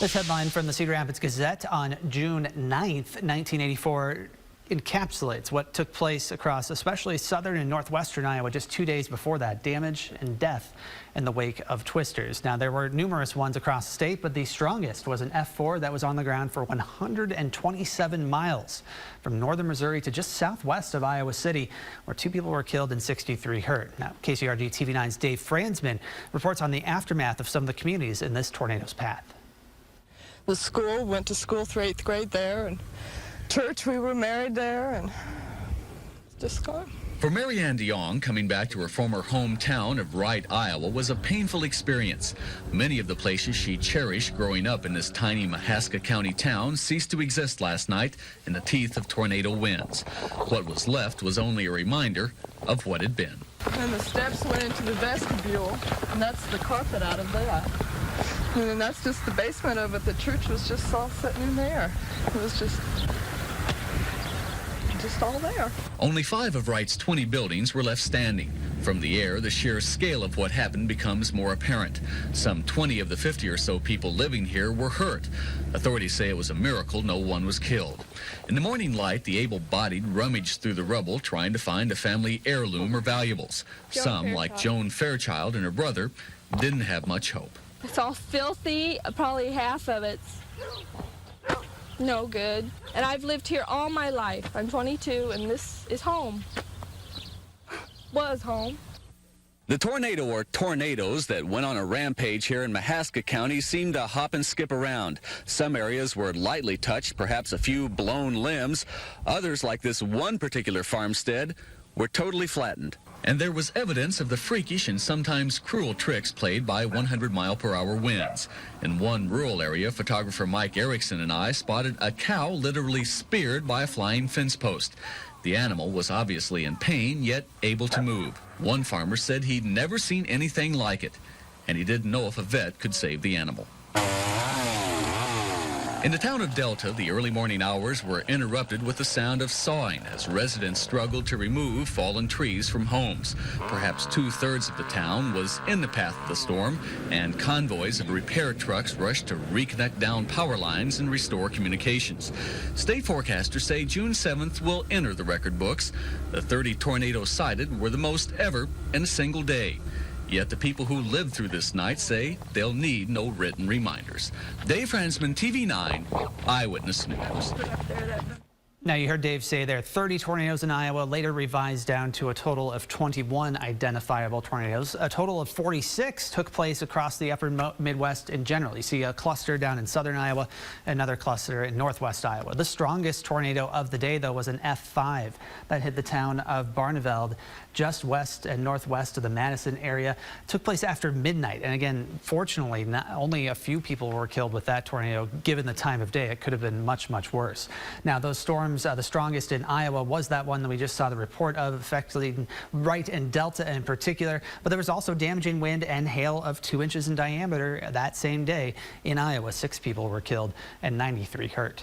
This headline from the Cedar Rapids Gazette on June 9th, 1984 encapsulates what took place across especially southern and northwestern Iowa just 2 days before that. Damage and death in the wake of twisters. Now, there were numerous ones across the state, but the strongest was an F4 that was on the ground for 127 miles from northern Missouri to just southwest of Iowa City, where 2 people were killed and 63 hurt. Now, KCRG TV9's Dave Franzman reports on the aftermath of some of the communities in this tornado's path. The school, went to school through 8th grade there, and church, we were married there, and it's just gone. For Mary Ann DeYoung, coming back to her former hometown of Wright, Iowa, was a painful experience. Many of the places she cherished growing up in this tiny Mahaska County town ceased to exist last night in the teeth of tornado winds. What was left was only a reminder of what had been. And the steps went into the vestibule, and that's the carpet out of that. And then that's just the basement of it. The church was just all sitting in there. It was just all there. Only 5 of Wright's 20 buildings were left standing. From the air, the sheer scale of what happened becomes more apparent. Some 20 of the 50 or so people living here were hurt. Authorities say it was a miracle no one was killed. In the morning light, the able-bodied rummaged through the rubble trying to find a family heirloom or valuables. Some, like Joan Fairchild and her brother, didn't have much hope. It's all filthy. Probably half of it's no good. And I've lived here all my life. I'm 22, and this is home. Was home. The tornado or tornadoes that went on a rampage here in Mahaska County seemed to hop and skip around. Some areas were lightly touched, perhaps a few blown limbs. Others, like this one particular farmstead, were totally flattened. And there was evidence of the freakish and sometimes cruel tricks played by 100-mile-per-hour winds. In one rural area, photographer Mike Erickson and I spotted a cow literally speared by a flying fence post. The animal was obviously in pain, yet able to move. One farmer said he'd never seen anything like it, and he didn't know if a vet could save the animal. In the town of Delta, the early morning hours were interrupted with the sound of sawing as residents struggled to remove fallen trees from homes. Perhaps 2/3 of the town was in the path of the storm, and convoys of repair trucks rushed to reconnect down power lines and restore communications. State forecasters say June 7th will enter the record books. The 30 tornadoes cited were the most ever in a single day. Yet the people who lived through this night say they'll need no written reminders. Dave Franzman, TV9, Eyewitness News. Now, you heard Dave say there are 30 tornadoes in Iowa, later revised down to a total of 21 identifiable tornadoes. A total of 46 took place across the upper Midwest in general. You see a cluster down in southern Iowa, another cluster in northwest Iowa. The strongest tornado of the day, though, was an F5 that hit the town of Barneveld, just west and northwest of the Madison area. It took place after midnight. And again, fortunately, not only a few people were killed with that tornado, given the time of day. It could have been much, much worse. Now, those storms, the strongest in Iowa was that one that we just saw the report of, affecting Wright and Delta in particular. But there was also damaging wind and hail of 2 inches in diameter that same day in Iowa. 6 people were killed and 93 hurt.